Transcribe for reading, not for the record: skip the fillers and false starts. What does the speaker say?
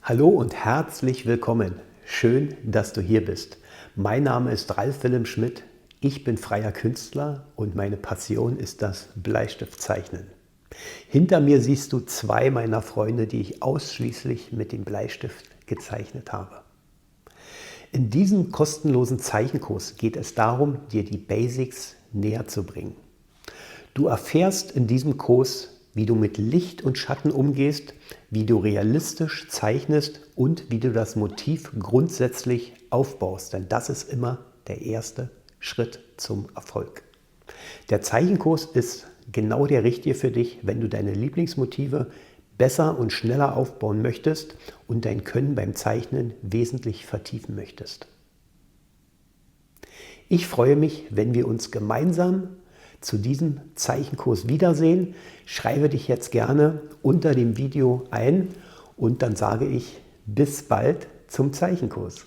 Hallo und herzlich willkommen. Schön, dass du hier bist. Mein Name ist Ralf Wilhelm Schmidt. Ich bin freier Künstler und meine Passion ist das Bleistiftzeichnen. Hinter mir siehst du zwei meiner Freunde, die ich ausschließlich mit dem Bleistift gezeichnet habe. In diesem kostenlosen Zeichenkurs geht es darum, dir die Basics näher zu bringen. Du erfährst in diesem Kurs, wie du mit Licht und Schatten umgehst, wie du realistisch zeichnest und wie du das Motiv grundsätzlich aufbaust. Denn das ist immer der erste Schritt zum Erfolg. Der Zeichenkurs ist genau der richtige für dich, wenn du deine Lieblingsmotive besser und schneller aufbauen möchtest und dein Können beim Zeichnen wesentlich vertiefen möchtest. Ich freue mich, wenn wir uns gemeinsam zu diesem Zeichenkurs wiedersehen. Schreibe dich jetzt gerne unter dem Video ein und dann sage ich bis bald zum Zeichenkurs.